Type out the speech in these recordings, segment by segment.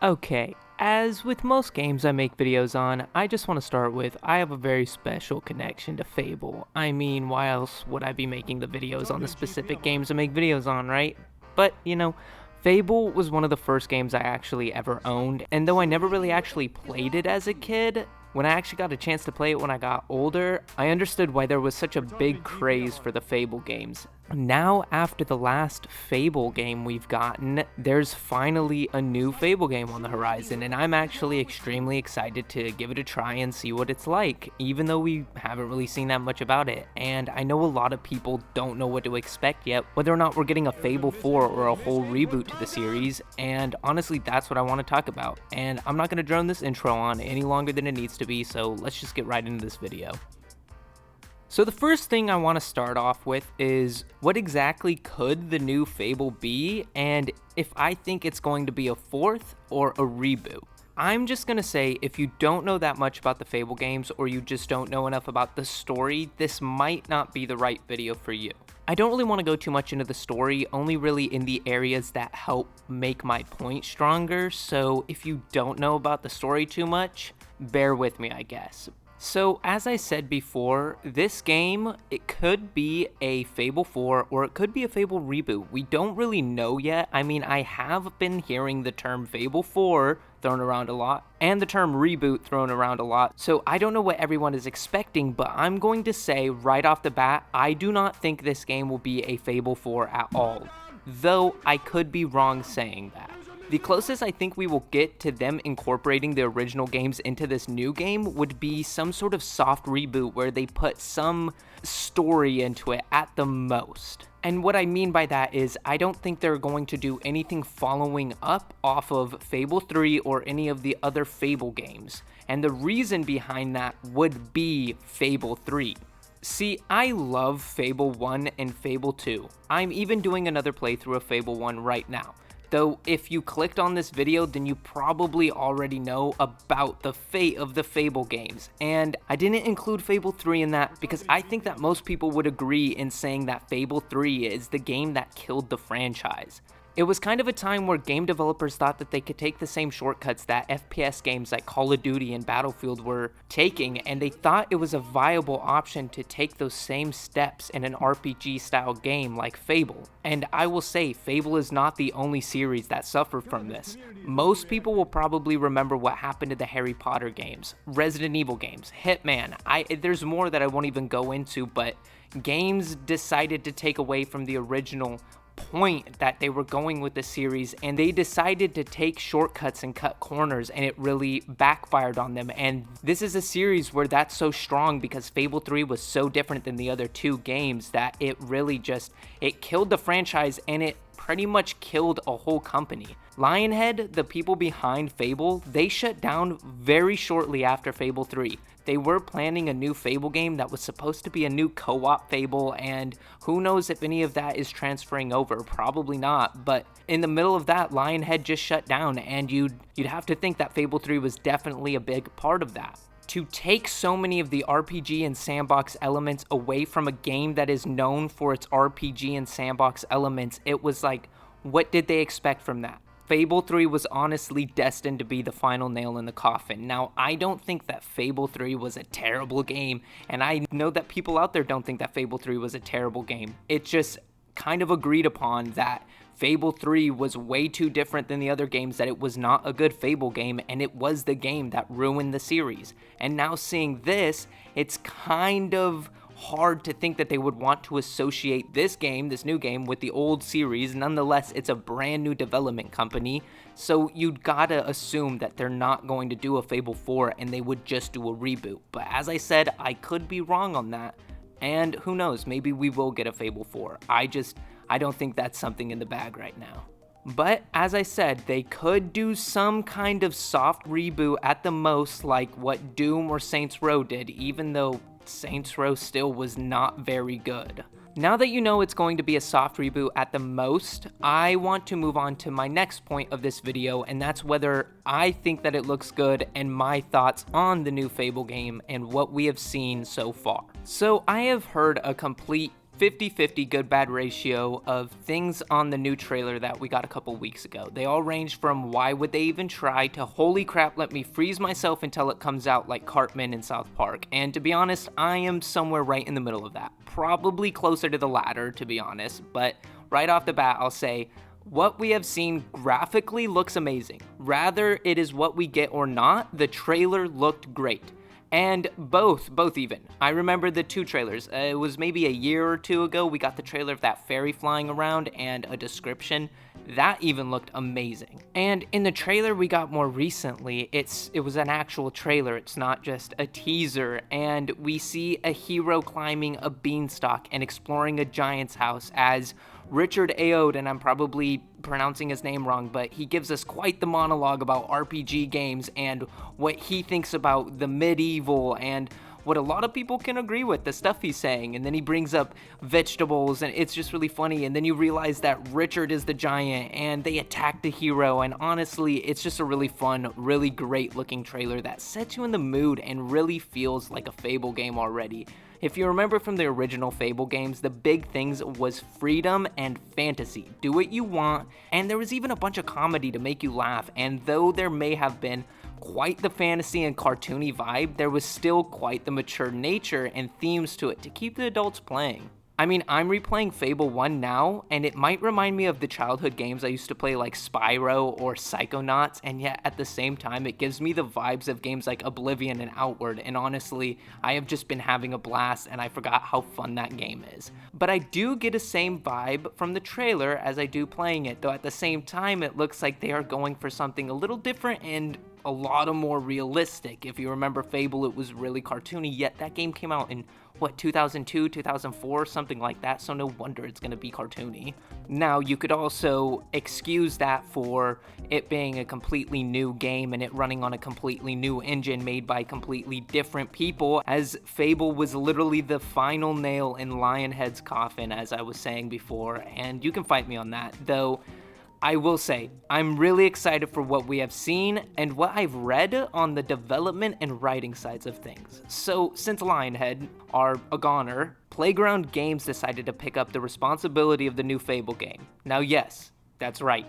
Okay, as with most games I make videos on, I just want to start with I have a very special connection to Fable. I mean, why else would I be making the videos on the specific games I make videos on, right? But, Fable was one of the first games I actually ever owned, and though I never really actually played it as a kid, when I actually got a chance to play it when I got older, I understood why there was such a big craze for the Fable games. Now, after the last Fable game we've gotten, there's finally a new Fable game on the horizon, and I'm actually extremely excited to give it a try and see what it's like, even though we haven't really seen that much about it. And I know a lot of people don't know what to expect yet, whether or not we're getting a Fable 4 or a whole reboot to the series, and honestly, that's what I want to talk about. And I'm not going to drone this intro on any longer than it needs to be, so let's just get right into this video. So the first thing I want to start off with is what exactly could the new Fable be, and if I think it's going to be a fourth or a reboot. I'm just going to say if you don't know that much about the Fable games or you just don't know enough about the story, this might not be the right video for you. I don't really want to go too much into the story, only really in the areas that help make my point stronger, so if you don't know about the story too much, bear with me, I guess. So, as I said before, this game, it could be a Fable 4 or it could be a Fable reboot. We don't really know yet. I mean, I have been hearing the term Fable 4 thrown around a lot and the term reboot thrown around a lot. So, I don't know what everyone is expecting, but I'm going to say right off the bat, I do not think this game will be a Fable 4 at all. Though I could be wrong saying that. The closest I think we will get to them incorporating the original games into this new game would be some sort of soft reboot where they put some story into it at the most. And what I mean by that is I don't think they're going to do anything following up off of Fable 3 or any of the other Fable games. And the reason behind that would be Fable 3. See, I love Fable 1 and Fable 2. I'm even doing another playthrough of Fable 1 right now. Though if you clicked on this video, then you probably already know about the fate of the Fable games. And I didn't include Fable 3 in that because I think that most people would agree in saying that Fable 3 is the game that killed the franchise. It was kind of a time where game developers thought that they could take the same shortcuts that FPS games like Call of Duty and Battlefield were taking, and they thought it was a viable option to take those same steps in an RPG style game like Fable. And I will say, Fable is not the only series that suffered from this. Most people will probably remember what happened to the Harry Potter games, Resident Evil games, Hitman. There's more that I won't even go into, but games decided to take away from the original point that they were going with the series, and they decided to take shortcuts and cut corners, and it really backfired on them. And this is a series where that's so strong because Fable 3 was so different than the other two games that it really it killed the franchise, and it pretty much killed a whole company. Lionhead, the people behind Fable, they shut down very shortly after Fable 3. They were planning a new Fable game that was supposed to be a new co-op Fable, and who knows if any of that is transferring over, probably not, but in the middle of that, Lionhead just shut down, and you'd have to think that Fable 3 was definitely a big part of that. To take so many of the RPG and sandbox elements away from a game that is known for its RPG and sandbox elements, it was like, what did they expect from that? Fable 3 was honestly destined to be the final nail in the coffin. Now, I don't think that Fable 3 was a terrible game, and I know that people out there don't think that Fable 3 was a terrible game. It just kind of agreed upon that Fable 3 was way too different than the other games, that it was not a good Fable game, and it was the game that ruined the series. And now seeing this, it's kind of hard to think that they would want to associate this game, this new game, with the old series. Nonetheless, it's a brand new development company, so you'd gotta assume that they're not going to do a Fable 4 and they would just do a reboot. But as I said, I could be wrong on that, and who knows, maybe we will get a Fable 4. I don't think that's something in the bag right now. But as I said, they could do some kind of soft reboot at the most, like what Doom or Saints Row did, even though Saints Row still was not very good. Now that you know it's going to be a soft reboot at the most, I want to move on to my next point of this video, and that's whether I think that it looks good and my thoughts on the new Fable game and what we have seen so far. So I have heard a complete 50-50 good-bad ratio of things on the new trailer that we got a couple weeks ago. They all range from why would they even try to holy crap, let me freeze myself until it comes out like Cartman in South Park. And to be honest, I am somewhere right in the middle of that. Probably closer to the latter, to be honest, but right off the bat, I'll say, what we have seen graphically looks amazing. Rather it is what we get or not, the trailer looked great. And both even. I remember the two trailers. It was maybe a year or two ago, we got the trailer of that fairy flying around and a description. That even looked amazing. And in the trailer we got more recently, it was an actual trailer, it's not just a teaser, and we see a hero climbing a beanstalk and exploring a giant's house as Richard Ayoade, and I'm probably pronouncing his name wrong, but he gives us quite the monologue about RPG games and what he thinks about the medieval and what a lot of people can agree with, the stuff he's saying. And then he brings up vegetables, and it's just really funny. And then you realize that Richard is the giant and they attack the hero. And honestly, it's just a really fun, really great looking trailer that sets you in the mood and really feels like a Fable game already. If you remember from the original Fable games, the big things was freedom and fantasy. Do what you want, and there was even a bunch of comedy to make you laugh, and though there may have been quite the fantasy and cartoony vibe, there was still quite the mature nature and themes to it to keep the adults playing. I mean, I'm replaying Fable 1 now, and it might remind me of the childhood games I used to play like Spyro or Psychonauts, and yet at the same time, it gives me the vibes of games like Oblivion and Outward, and honestly, I have just been having a blast, and I forgot how fun that game is. But I do get the same vibe from the trailer as I do playing it, though at the same time, it looks like they are going for something a little different and a lot more realistic. If you remember Fable, it was really cartoony, yet that game came out in 2002, 2004, something like that, so no wonder it's going to be cartoony. Now, you could also excuse that for it being a completely new game and it running on a completely new engine made by completely different people, as Fable was literally the final nail in Lionhead's coffin, as I was saying before, and you can fight me on that, though I will say, I'm really excited for what we have seen and what I've read on the development and writing sides of things. So, since Lionhead are a goner, Playground Games decided to pick up the responsibility of the new Fable game. Now yes, that's right,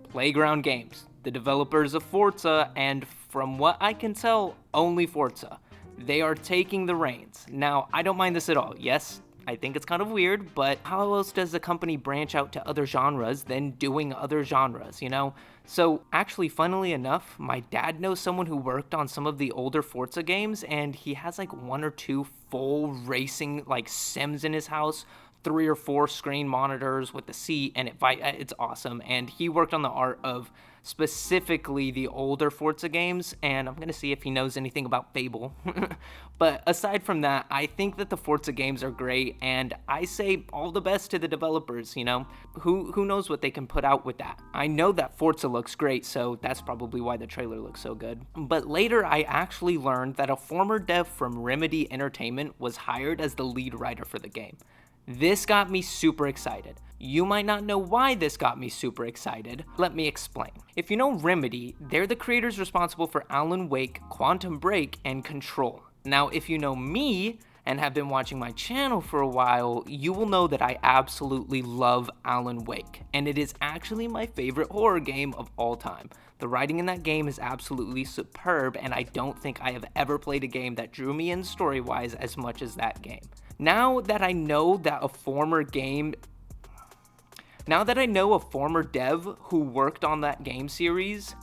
Playground Games, the developers of Forza, and from what I can tell, only Forza. They are taking the reins. Now, I don't mind this at all. Yes, I think it's kind of weird, but how else does the company branch out to other genres than doing other genres, you know? So actually, funnily enough, my dad knows someone who worked on some of the older Forza games, and he has like 1 or 2 full racing like sims in his house, 3 or 4 screen monitors with the seat, and it's awesome. And he worked on the art of specifically the older Forza games, and I'm gonna see if he knows anything about Fable. But aside from that, I think that the Forza games are great, and I say all the best to the developers, you know? Who knows what they can put out with that? I know that Forza looks great, so that's probably why the trailer looks so good. But later, I actually learned that a former dev from Remedy Entertainment was hired as the lead writer for the game. This got me super excited. You might not know why this got me super excited. Let me explain. If you know Remedy, they're the creators responsible for Alan Wake, Quantum Break, and Control. Now, if you know me and have been watching my channel for a while, you will know that I absolutely love Alan Wake, and it is actually my favorite horror game of all time. The writing in that game is absolutely superb, and I don't think I have ever played a game that drew me in story-wise as much as that game. Now that I know a former dev who worked on that game series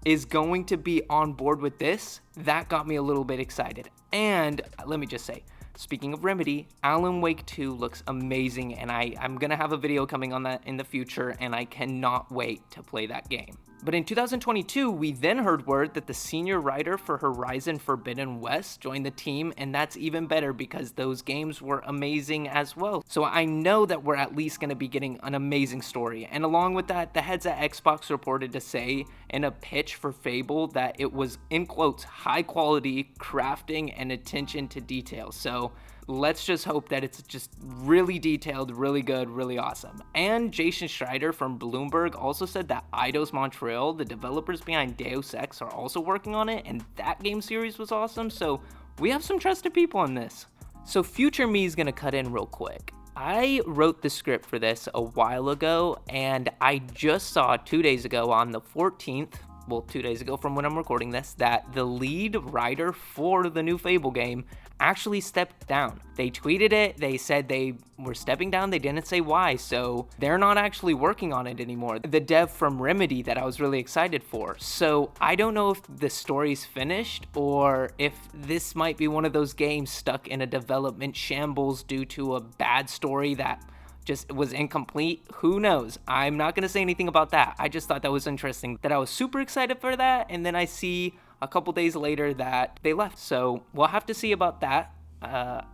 is going to be on board with this, that got me a little bit excited. And let me just say, speaking of Remedy, Alan Wake 2 looks amazing, and I'm gonna have a video coming on that in the future, and I cannot wait to play that game. But in 2022, we then heard word that the senior writer for Horizon Forbidden West joined the team, and that's even better because those games were amazing as well. So I know that we're at least going to be getting an amazing story. And along with that, the heads at Xbox reported to say in a pitch for Fable that it was, in quotes, high quality crafting and attention to detail. So let's just hope that it's just really detailed, really good, really awesome. And Jason Schreier from Bloomberg also said that Eidos Montreal, the developers behind Deus Ex, are also working on it, and that game series was awesome, so we have some trusted people in this. So future me is gonna cut in real quick. I wrote the script for this a while ago, and I just saw 2 days ago on the 14th, well, 2 days ago from when I'm recording this, that the lead writer for the new Fable game actually stepped down. They tweeted it, they said they were stepping down, they didn't say why, so they're not actually working on it anymore. The dev from Remedy that I was really excited for. So I don't know if the story's finished or if this might be one of those games stuck in a development shambles due to a bad story that just was incomplete. Who knows? I'm not going to say anything about that. I just thought that was interesting, that I was super excited for that, and then I see a couple days later that they left. So we'll have to see about that.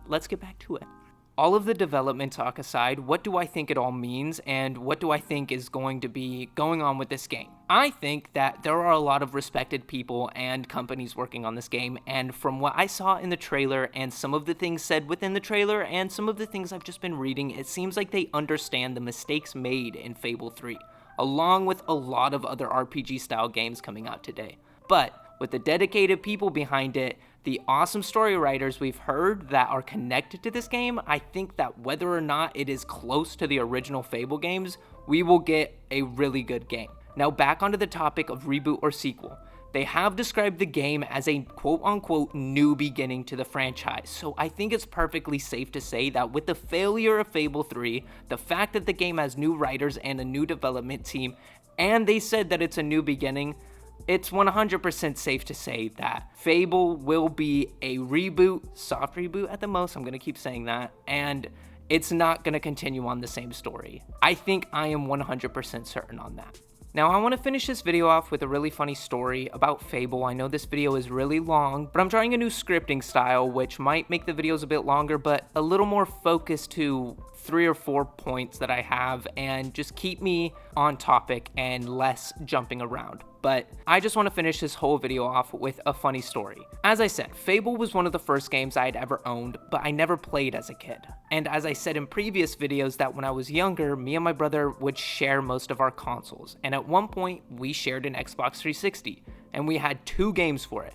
Let's get back to it. All of the development talk aside, what do I think it all means, and what do I think is going to be going on with this game? I think that there are a lot of respected people and companies working on this game, and from what I saw in the trailer and some of the things said within the trailer and some of the things I've just been reading, it seems like they understand the mistakes made in Fable 3, along with a lot of other RPG-style games coming out today. But with the dedicated people behind it, the awesome story writers we've heard that are connected to this game, I think that whether or not it is close to the original Fable games, we will get a really good game. Now back onto the topic of reboot or sequel. They have described the game as a quote-unquote new beginning to the franchise, so I think it's perfectly safe to say that with the failure of Fable 3, the fact that the game has new writers and a new development team, and they said that it's a new beginning, it's 100% safe to say that Fable will be a reboot, soft reboot at the most, I'm going to keep saying that, and it's not going to continue on the same story. I think I am 100% certain on that. Now, I want to finish this video off with a really funny story about Fable. I know this video is really long, but I'm trying a new scripting style, which might make the videos a bit longer, but a little more focused to 3 or 4 points that I have and just keep me on topic and less jumping around. But I just want to finish this whole video off with a funny story. As I said, Fable was one of the first games I had ever owned, but I never played as a kid. And as I said in previous videos that when I was younger, me and my brother would share most of our consoles. And at one point, we shared an Xbox 360, and we had 2 games for it.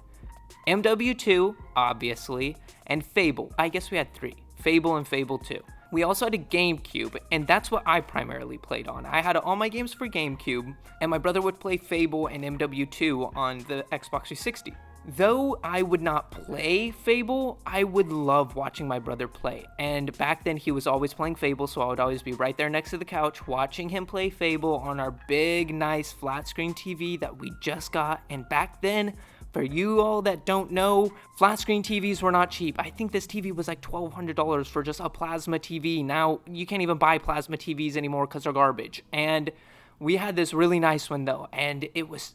MW2, obviously, and Fable. I guess we had 3. Fable and Fable 2. We also had a GameCube, and that's what I primarily played on. I had all my games for GameCube, and my brother would play Fable and MW2 on the Xbox 360. Though I would not play Fable, I would love watching my brother play. And back then he was always playing Fable, so I would always be right there next to the couch watching him play Fable on our big, nice flat screen TV that we just got. And back then, for you all that don't know, flat screen TVs were not cheap. I think this TV was like $1,200 for just a plasma TV. Now, you can't even buy plasma TVs anymore because they're garbage. And we had this really nice one though, and it was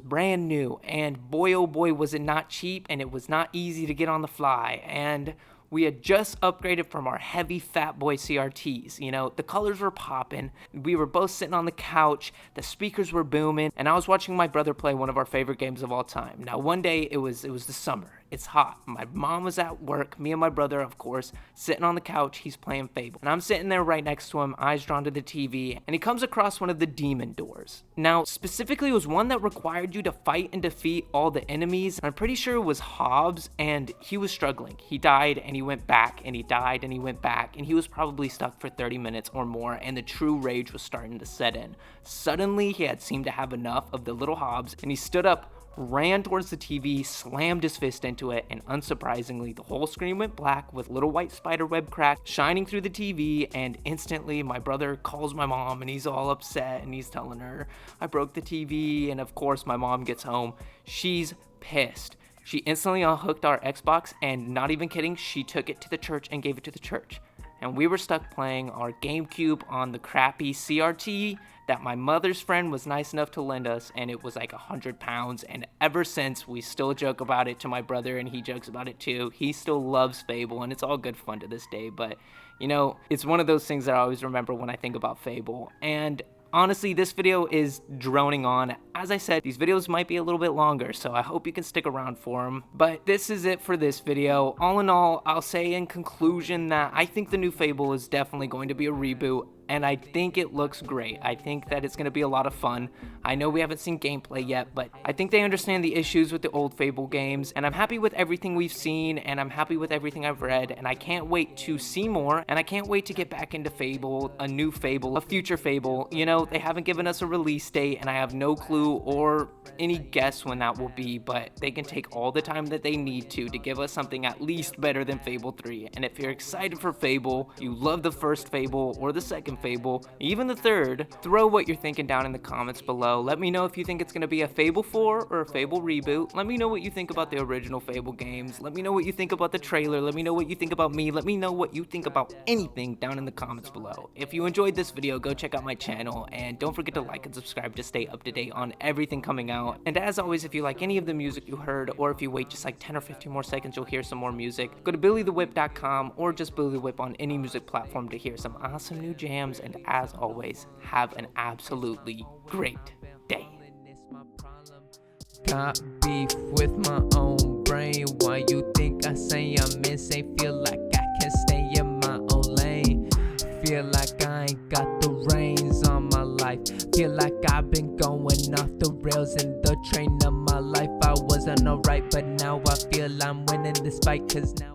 brand new. And boy, oh boy, was it not cheap, and it was not easy to get on the fly. And we had just upgraded from our heavy fat boy CRTs. You know, the colors were popping. We were both sitting on the couch. The speakers were booming, and I was watching my brother play one of our favorite games of all time. Now, one day it was the summer. It's hot. My mom was at work. Me and my brother, of course, sitting on the couch. He's playing Fable, and I'm sitting there right next to him, eyes drawn to the TV, and he comes across one of the demon doors. Now, specifically, it was one that required you to fight and defeat all the enemies. I'm pretty sure it was Hobbs, and he was struggling. He died, and he went back, and he died, and he went back, and he was probably stuck for 30 minutes or more, and the true rage was starting to set in. Suddenly, he had seemed to have enough of the little Hobbs, and he stood up, ran towards the TV, slammed his fist into it, and unsurprisingly, the whole screen went black with little white spiderweb cracks shining through the TV, and instantly my brother calls my mom, and he's all upset, and he's telling her, I broke the TV, and of course my mom gets home. She's pissed. She instantly unhooked our Xbox, and not even kidding, she took it to the church and gave it to the church. And we were stuck playing our GameCube on the crappy CRT that my mother's friend was nice enough to lend us, and it was like 100 pounds, and ever since, we still joke about it to my brother, and he jokes about it too. He still loves Fable, and it's all good fun to this day, but, you know, it's one of those things that I always remember when I think about Fable. And honestly, this video is droning on. As I said, these videos might be a little bit longer, so I hope you can stick around for them. But this is it for this video. All in all, I'll say in conclusion that I think the new Fable is definitely going to be a reboot. and I think it looks great. I think that it's going to be a lot of fun. I know we haven't seen gameplay yet, but I think they understand the issues with the old Fable games, and I'm happy with everything we've seen, and I'm happy with everything I've read, and I can't wait to see more, and I can't wait to get back into Fable, a new Fable, a future Fable. You know, they haven't given us a release date, and I have no clue or any guess when that will be, but they can take all the time that they need to give us something at least better than Fable 3. And if you're excited for Fable, you love the first Fable or the second Fable, even the third, throw what you're thinking down in the comments below. Let me know if you think it's going to be a Fable 4 or a Fable reboot. Let me know what you think about the original Fable games. Let me know what you think about the trailer. Let me know what you think about me. Let me know what you think about anything down in the comments below. If you enjoyed this video, go check out my channel, and don't forget to like and subscribe to stay up to date on everything coming out. And as always, if you like any of the music you heard, or if you wait just like 10 or 15 more seconds, you'll hear some more music. Go to BillyTheWhip.com or just Billy the Whip on any music platform to hear some awesome new jams. And as always, have an absolutely great day. Got beef with my own brain. Why you think I say I'm insane? Feel like I can stay in my own lane. Feel like I ain't got the reins on my life. Feel like I've been going off the rails in the train of my life. I wasn't alright, but now I feel I'm winning this fight, 'cause now